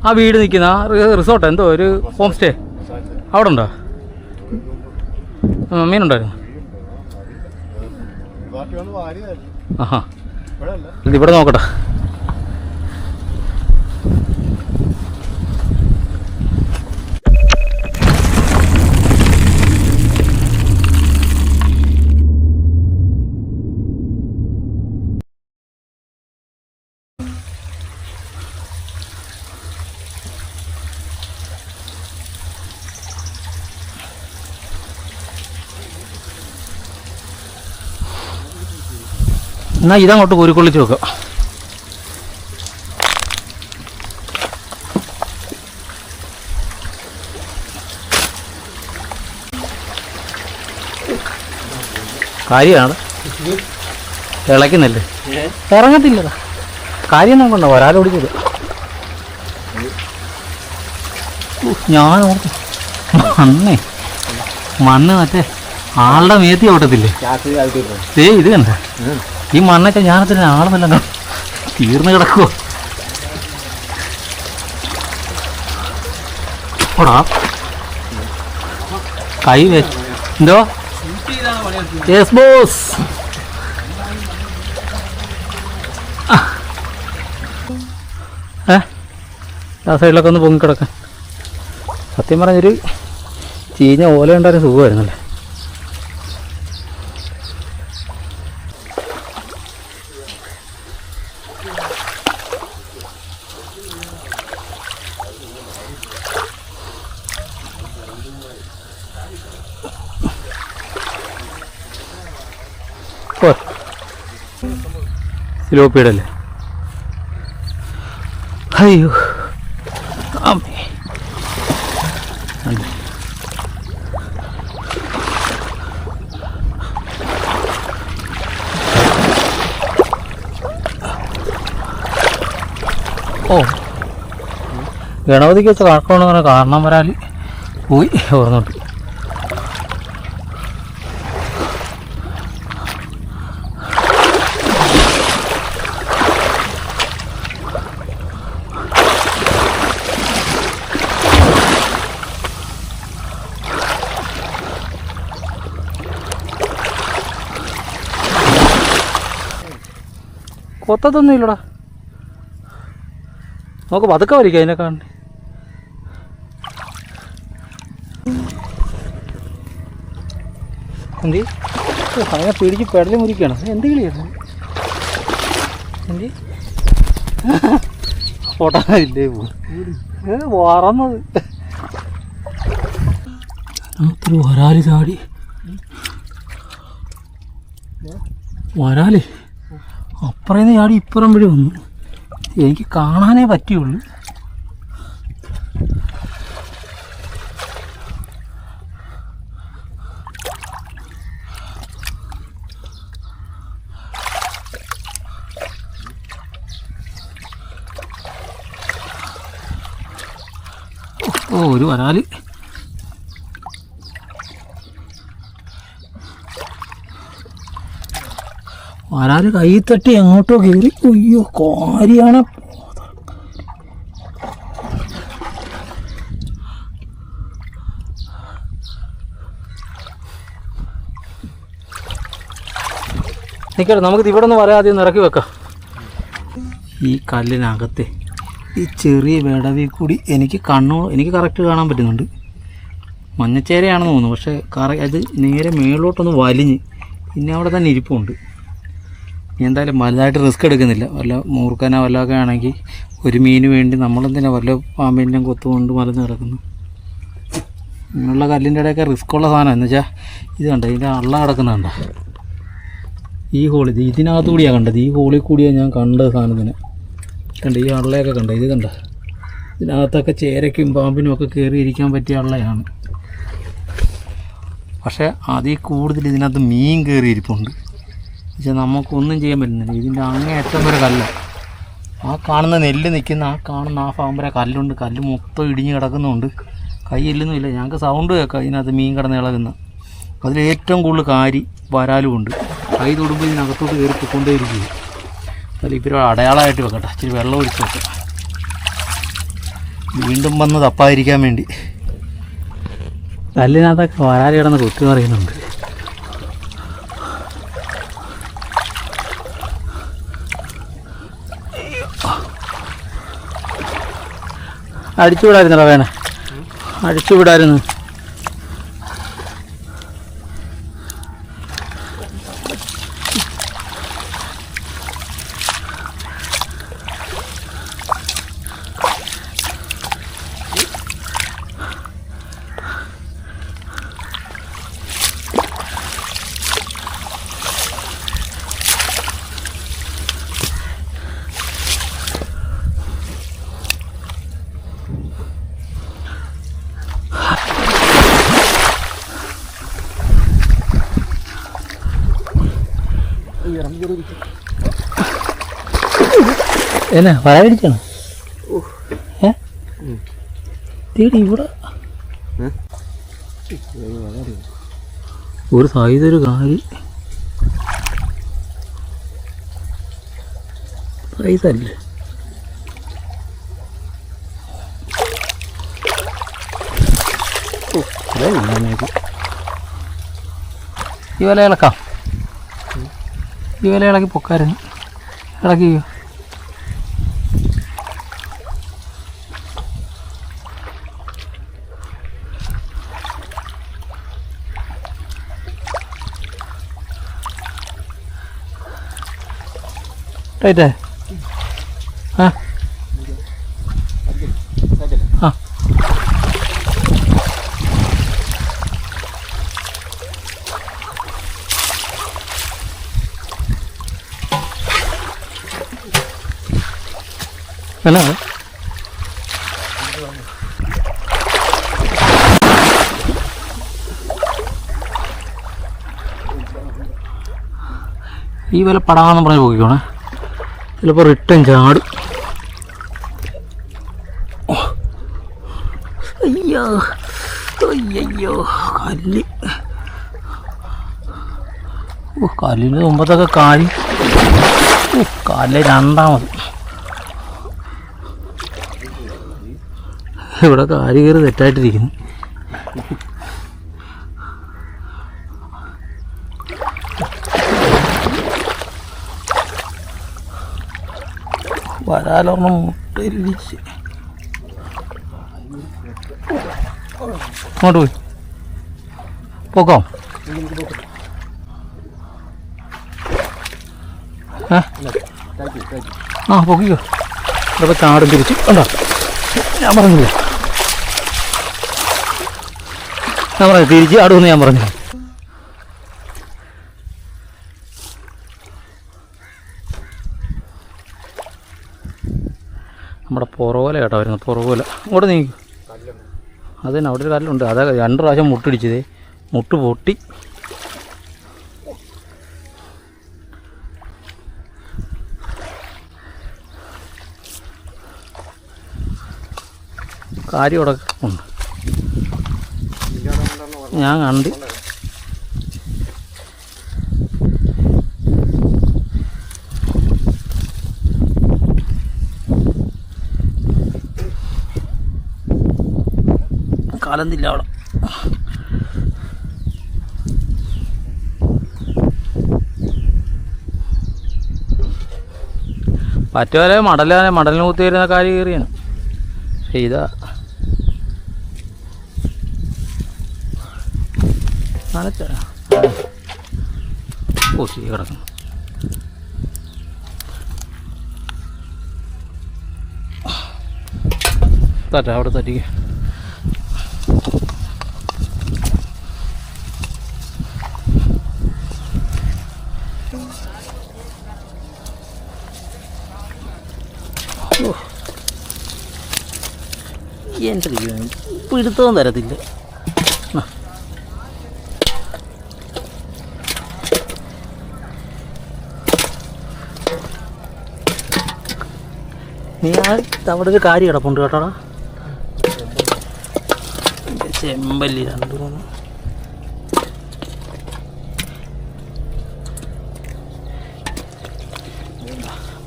ആ വീട് നിൽക്കുന്ന റിസോർട്ട് എന്തോ ഒരു ഹോം സ്റ്റേ അവിടെ ഉണ്ടോ? മീനുണ്ടായിരുന്നു. ആഹാ, ഇതിവിടെ നോക്കട്ടെ. എന്നാൽ ഇതങ്ങോട്ട് കോരിക്കൊള്ളിച്ച് വെക്കാം. കാര്യമാണ് ഇളയ്ക്കുന്നല്ലേ, ഇറങ്ങത്തില്ലതാ. കാര്യം നോക്കണ്ട, ഒരാളോടിച്ചത് ഞാൻ ഓർത്തു മണ്ണ് മറ്റേ ആളുടെ മേത്തി ഓട്ടത്തില്ലേ. ഇത് കണ്ട ഈ മണ്ണൊക്കെ ഞാനത്തിന് ആളെന്നല്ല തീർന്ന് കിടക്കുവോ. ഓടാ കൈ എന്തോ യെസ് ബോസ്. ആ സൈഡിലൊക്കെ ഒന്ന് പൊങ്ങിക്കിടക്കാൻ. സത്യം പറഞ്ഞൊരു ചീഞ്ഞ ഓല ഉണ്ടായിരുന്ന സുഖമായിരുന്നല്ലേ. സിലോപ്പിയുടെ അയ്യോ അമ്മേ. ഓ, ഗണപതിക്ക് വെച്ച് കണക്കൊണ്ട് അങ്ങനെ കാരണം വരാൽ പോയി ഓർന്നോട്ട്. കൊത്തത്തൊന്നും ഇല്ലടാ, നമുക്ക് പതുക്കെ വരിക അതിനെ കാണണ്ടേ. എന്തി അങ്ങനെ പിടിച്ച് പെടലി മുറിക്കുകയാണ്. എന്ത് കളിയാണ് എന്തി പൊട്ടാനില്ലേ വറന്നത്. അത്ര വരാല് ചാടി വരാല് അപ്പുറേന്ന് ചാടി ഇപ്പുറം വഴി വന്നു. എനിക്ക് കാണാനേ പറ്റുള്ളൂ. ഓ, ഒരു വരാല്. വരാല് കൈ തട്ടി എങ്ങോട്ടോ കയറി. അയ്യോ, കാര്യമാണ്. നിൽക്കട്ടെ, നമുക്കിത് ഇവിടെ നിന്ന് വരാതെ ഇറക്കി വെക്കാം. ഈ കല്ലിനകത്തെ ഈ ചെറിയ വിടവിൽ കൂടി എനിക്ക് കറക്റ്റ് കാണാൻ പറ്റുന്നുണ്ട്. മഞ്ഞച്ചേരയാണെന്ന് തോന്നുന്നു, പക്ഷേ അത് നേരെ മേളിലോട്ടൊന്ന് വലിഞ്ഞ് പിന്നെ അവിടെ തന്നെ ഇരിപ്പുണ്ട്. എന്തായാലും വലുതായിട്ട് റിസ്ക് എടുക്കുന്നില്ല. വല്ല മൂർക്കനോ വല്ലതൊക്കെ ആണെങ്കിൽ ഒരു മീന് വേണ്ടി നമ്മളെന്തിനാ വല്ല പാമ്പിൻ്റെ കൊത്തുകൊണ്ട് മലന്ന് കിടക്കുന്നു. ഇങ്ങനെയുള്ള കല്ലിൻ്റെ ഇടയൊക്കെ റിസ്ക്കുള്ള സാധനം എന്ന് വെച്ചാൽ ഇത് കണ്ട ഇതിൻ്റെ അള്ള കിടക്കുന്നുണ്ട. ഈ ഹോളിൽ ഇതിനകത്ത് കൂടിയാണ് കണ്ടത്. ഈ ഹോളിൽ കൂടിയാണ് ഞാൻ കണ്ടത് സാധനത്തിന്. കണ്ട ഈ അള്ളയൊക്കെ കണ്ട, ഇത് കണ്ട ഇതിനകത്തൊക്കെ ചേരയ്ക്കും പാമ്പിനും ഒക്കെ കയറി ഇരിക്കാൻ പറ്റിയ അള്ളയാണ്. പക്ഷേ അതിൽ കൂടുതൽ ഇതിനകത്ത് മീൻ കയറി ഇരിപ്പുണ്ട്. പക്ഷേ നമുക്കൊന്നും ചെയ്യാൻ പറ്റുന്നില്ല. ഇതിൻ്റെ അങ്ങേയറ്റം വരെ കല്ല്, ആ കാണുന്ന നെല്ല് നിൽക്കുന്ന ആ ഭാഗം വരെ കല്ലുണ്ട്. കല്ല് മൊത്തം ഇടിഞ്ഞ് കിടക്കുന്നുണ്ട്. കൈ ഇല്ലൊന്നുമില്ല, ഞങ്ങൾക്ക് സൗണ്ട് കേൾക്കാം ഇതിനകത്ത് മീൻ കിടന്ന് ഇളകുന്ന. അതിലേറ്റവും കൂടുതൽ കാരി വരാലും ഉണ്ട്. കൈ തൊടുമ്പോൾ ഇതിനകത്തോട്ട് കയറി പൊക്കൊണ്ടേയിരിക്കും. അതിൽ ഇവർ അടയാളമായിട്ട് വെക്കട്ടെ. ഇച്ചിരി വെള്ളം ഒഴിച്ച് വെക്കാം. വീണ്ടും വന്ന് തപ്പാതിരിക്കാൻ വേണ്ടി. കല്ലിനകത്തൊക്കെ വരാതി കിടന്ന് കുത്തി പറയുന്നുണ്ട്. അടിച്ചു വിടായിരുന്നടാ വേണേ, അടിച്ചു വിടായിരുന്നു. എന്നാ വരാതിരിക്കാണ് തീടി ഇവിടെ ഒരു സായുധൊരു കാര്യം സൈസല്ലേ. ഈ വല ഇളക്കാം, ഈ വല ഇളക്കി പൊക്കാരുന്നു, ഇളക്കി. ടൈറ്റേ ആ ആ എന്നാ ഈ വില പടാന്ന് പറഞ്ഞ് പോയിക്കോണേ, ചിലപ്പോൾ റിട്ടേൺ ചാടും. അയ്യോ അയ്യോ കല്ല്, കല്ലിൻ്റെ മുമ്പത്തൊക്കെ കാലി, കാലിൽ രണ്ടാമത് ഇവിടെ കാല് കയറി തെറ്റായിട്ടിരിക്കുന്നു. വരാലൊരെണ്ണം മുട്ടയിലിരിച്ച് അങ്ങോട്ട് പോയി പോക്കാം. ആ പൊക്കിക്കോ, ഇവിടെ കാടും തിരിച്ച് ഉണ്ടോ. ഞാൻ പറഞ്ഞില്ല, ഞാൻ പറഞ്ഞു തിരിച്ച് ആടുമെന്ന് ഞാൻ പറഞ്ഞില്ല. നമ്മുടെ പുറകോല കേട്ടോ വരുന്നത്, പുറകോല ഇങ്ങോട്ട് നീക്കും. അതന്നെ അവിടെ ഒരു കല്ലുണ്ട്, അതാ 2 പ്രാവശ്യം മുട്ടിടിച്ചതേ, മുട്ട് പൊട്ടി. കാര്യം ഇവിടെ ഉണ്ട്, ഞാൻ കണ്ട്. കാലന്തില്ല അവിടെ. പറ്റുപോലെ മടലിന് കുത്തി വരുന്ന കാര്യം കയറിയാണ്. പക്ഷേ ഇതാ പോസ്റ്റ് കിടക്കുന്നു. അവിടെ തട്ടിക്ക്. എൻ്റെ പിടുത്തവും തരത്തില്ല. ഞാൻ അവിടെ ഒരു കാര്യം കിടപ്പുണ്ട് കേട്ടോടാ, ചെമ്പല്ലി 2-3.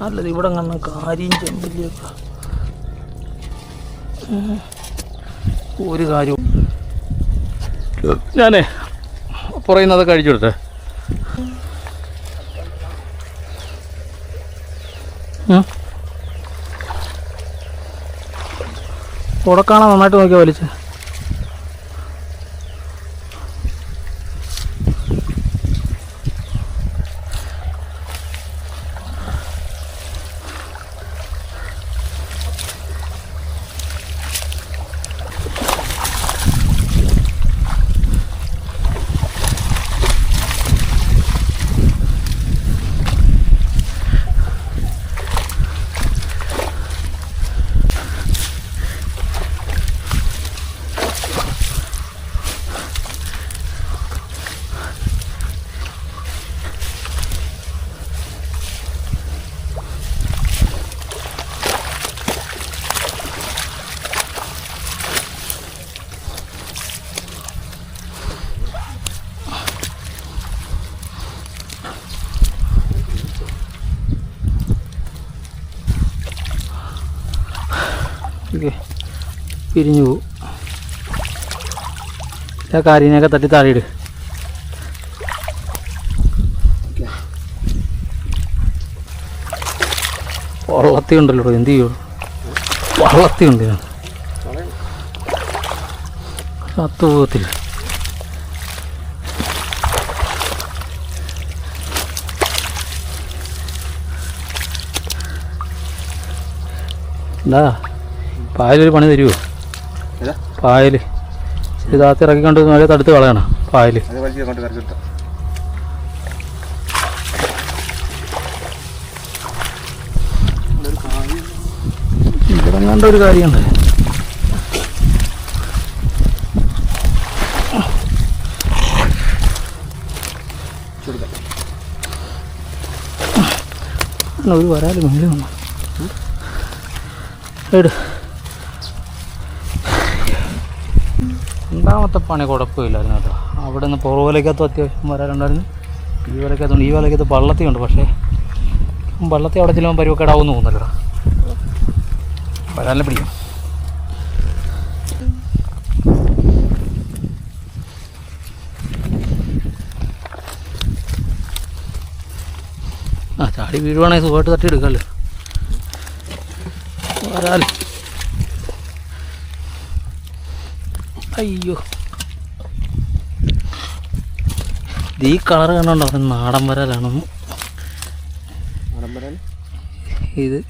നല്ലത് ഇവിടെ കണ്ണ കാര്യം ചെമ്പല്ലിയൊക്കെ. ഒരു കാര്യവും ഞാനേ പറയുന്നത് കഴിച്ചു കൊടുത്തേ. ഉടക്കാണോ നന്നായിട്ട് നോക്കിയാൽ വലിച്ച്. പിരിഞ്ഞു പോവും. ആ കാരീനെയൊക്കെ തട്ടി താഴെയിട്. വള്ളത്തി ഉണ്ടല്ലോ, എന്ത് ചെയ്യൂ? വള്ളത്തി ഉണ്ട്, ചത്തു പോകത്തില്ല. എന്താ പായലൊരു പണി തരുമോ? പായൽ ഇതാത്തി ഇറക്കിക്കൊണ്ട് മഴ തടുത്ത് കളയണം. പായൽ ഇവിടെ കണ്ട ഒരു കാര്യമുണ്ട്. ഒരു വരാല് മേലെ വന്നു ഇട്. രണ്ടാമത്തെ പണി കുഴപ്പമില്ലായിരുന്നു കേട്ടോ. അവിടെ നിന്ന് പുറവലക്കകത്തും അത്യാവശ്യം വരാറുണ്ടായിരുന്നു. ഈ വലക്കകത്തുണ്ട്. ഈ വലക്കകത്ത് വള്ളത്തിയുണ്ട്. പക്ഷേ വള്ളത്തി അവിടെ ചെല്ലുമ്പോൾ പരുവക്കേടാവുമെന്ന് തോന്നുന്നല്ലോ. വരാനെ പിടിക്കും. ആ ചാടി വീഴുവാണെങ്കിൽ സുഖമായിട്ട് തട്ടി എടുക്കാമല്ലോ. വരാൽ അയ്യോ, ഈ കളർ കണ്ടോ? അവൻ നാടൻ വരാലാണ് ഇത്.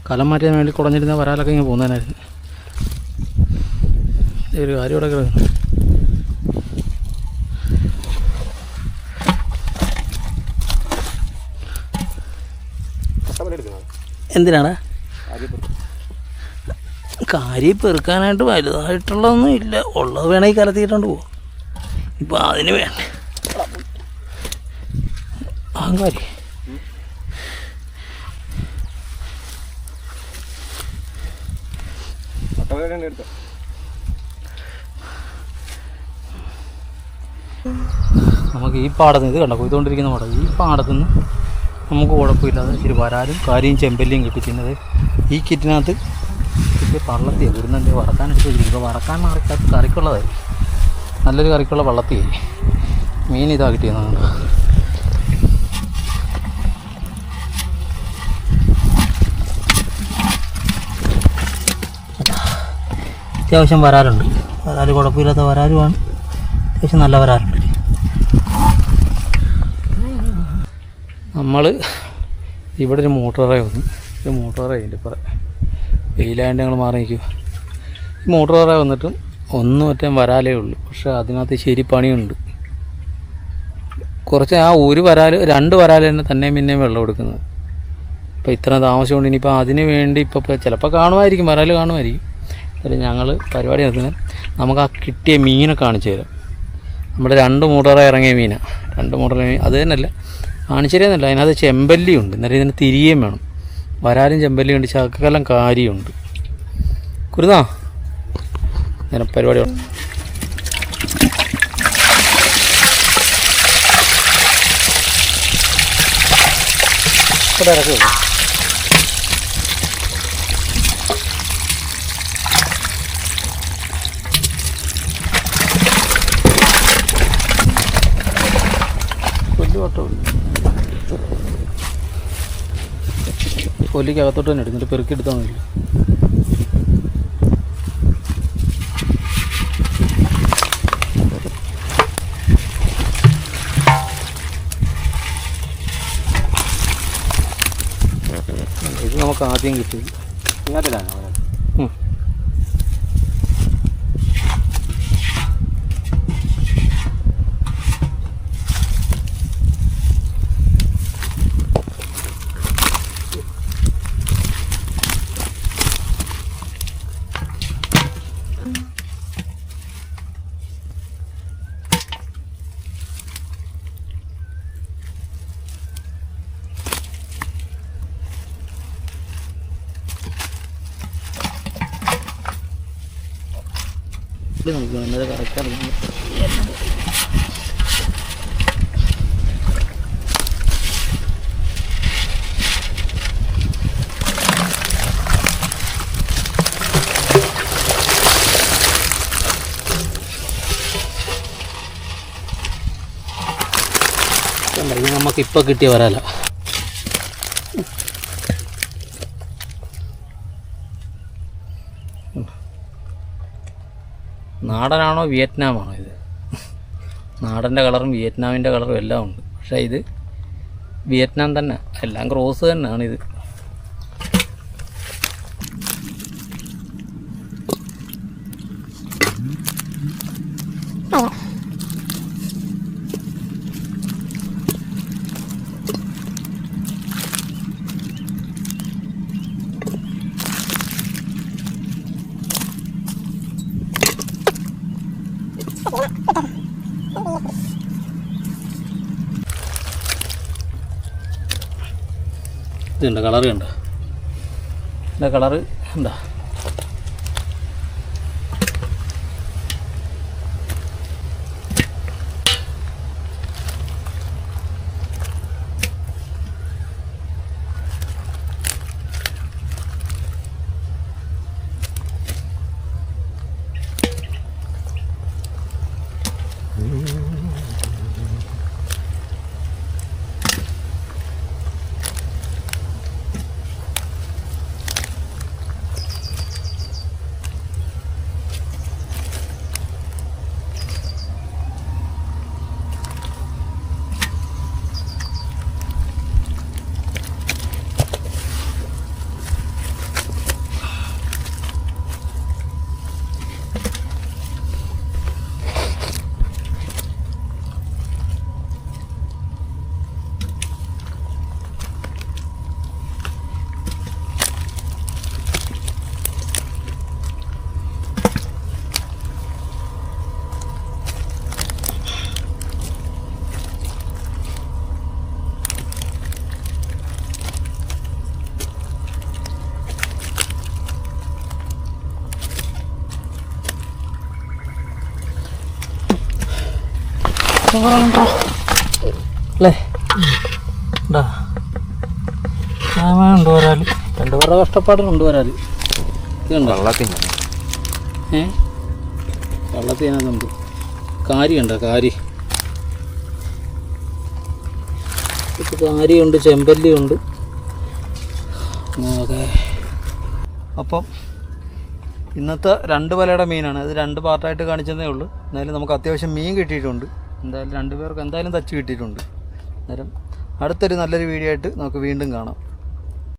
കലം മാറ്റാൻ വേണ്ടി കുടഞ്ഞിരുന്ന വരാലൊക്കെ ഇങ്ങനെ പോകുന്നതിനായിരുന്നു. ഒരു കാര്യം ഇവിടെ കിടക്കുന്നു. എന്തിനാണ് കാര്യം പെറുക്കാനായിട്ട് വലുതായിട്ടുള്ളതൊന്നും ഇല്ല. ഉള്ളത് വേണമെങ്കിൽ കലത്തിയിട്ടുണ്ട് പോകും. ഇപ്പം അതിന് വേണ്ട അഹങ്കാരി. നമുക്ക് ഈ പാടത്ത് നിന്ന് ഇത് കണ്ടോ കൊയ്തുകൊണ്ടിരിക്കുന്ന പാടം. ഈ പാടത്തുനിന്ന് നമുക്ക് കുഴപ്പമില്ലാതെ ഇച്ചിരി വരാലും കാരിയും ചെമ്പല്ലിയും കിട്ടിക്കുന്നത് ഈ കിറ്റിനകത്ത് കിട്ടിയ പള്ളത്തിയാണ്. വരുന്നുണ്ട് വറക്കാനെടുത്ത് വെച്ചിരിക്കും. ഇപ്പോൾ വറക്കാൻ മാറിക്കാത്ത കറിക്കുള്ളതായി നല്ലൊരു കറിക്കുള്ള പള്ളത്തിയായി. മീൻ ഇതാ കിട്ടിയെന്നുണ്ട്. അത്യാവശ്യം വരാലുണ്ട്. വരാൽ കുഴപ്പമില്ലാത്ത വരാലുമാണ്. അത്യാവശ്യം നല്ല വരാലുണ്ട്. നമ്മൾ ഇവിടെ ഒരു മോട്ടോറായി വന്നു. ഒരു മോട്ടോറായി അതിൻ്റെ ഇപ്പുറം വെയിലായതുകൊണ്ട് ഞങ്ങൾ മാറി നിൽക്കും. ഈ മോട്ടോറായി വന്നിട്ടും ഒന്നും ഒറ്റം വരാലേ ഉള്ളൂ. പക്ഷേ അതിനകത്ത് ശരി പണിയുണ്ട്. കുറച്ച് ആ ഒരു വരാൽ 2 വരാൽ തന്നെ പിന്നെയും വെള്ളം എടുക്കുന്നത്. ഇപ്പോൾ ഇത്ര താമസമുണ്ട്. ഇനിയിപ്പോൾ അതിന് വേണ്ടി ഇപ്പോൾ ചിലപ്പോൾ കാണുമായിരിക്കും, വരാൽ കാണുമായിരിക്കും. അതിൽ ഞങ്ങൾ പരിപാടി നടത്തുന്നത് നമുക്ക് ആ കിട്ടിയ മീനെ കാണിച്ചു തരാം. നമ്മുടെ 2 മോട്ടോറായി ഇറങ്ങിയ മീനാണ്. 2 മോട്ടോറായി മീൻ അത് തന്നെയല്ല, കാണിച്ചു തരുന്നില്ല. അതിനകത്ത് ചെമ്പല്ലിയുണ്ട്. എന്നാലും ഇതിന് തിരികെയും വേണം. വരാലും ചെമ്പല്ലിയുണ്ട്, ചക്കക്കെല്ലാം കാര്യമുണ്ട്. കുരുതാ ഞാൻ പരിപാടി ഇവിടെ ഇറക്കുക. കൊല്ലിക്ക് അകത്തോട്ട് തന്നെ എടുത്തിട്ട് പെറുക്കി എടുത്താൽ മതി. ഇത് നമുക്ക് ആദ്യം കിട്ടി. ഇങ്ങോട്ടിലാണ് നമുക്ക് എന്നത് കറക്റ്റാണ്. ഇത് നമുക്കിപ്പോൾ കിട്ടിയ വരാല. നാടനാണോ വിയറ്റ്നാമാണോ ഇത്? നാടൻ്റെ കളറും വിയറ്റ്നാമിൻ്റെ കളറും എല്ലാം ഉണ്ട്. പക്ഷേ ഇത് വിയറ്റ്നാം തന്നെ, എല്ലാം ക്രോസ് തന്നെയാണിത്. ഇതുണ്ട് കളറ് കണ്ട, ഇതിൻ്റെ കളറ് എന്താ അല്ലേ? ഉണ്ട് വരാൽ. 2 പേരുടെ കഷ്ടപ്പാട് കൊണ്ടുവരാൽ. ഇതുണ്ട് വള്ളത്തിനകത്തുണ്ട്. കാരിയുണ്ടോ? കാരിയുണ്ട്, ചെമ്പല്ലിയുണ്ട്. ഓക്കെ. അപ്പം ഇന്നത്തെ 2 വലയുടെ മീനാണ്. ഇത് 2 പാർട്ടായിട്ട് കാണിച്ചതേ ഉള്ളൂ. എന്തായാലും നമുക്ക് അത്യാവശ്യം മീൻ കിട്ടിയിട്ടുണ്ട്. എന്തായാലും 2 പേർക്ക് എന്തായാലും തച്ച് കിട്ടിയിട്ടുണ്ട്. അന്നേരം അടുത്തൊരു നല്ലൊരു വീഡിയോ ആയിട്ട് നമുക്ക് വീണ്ടും കാണാം.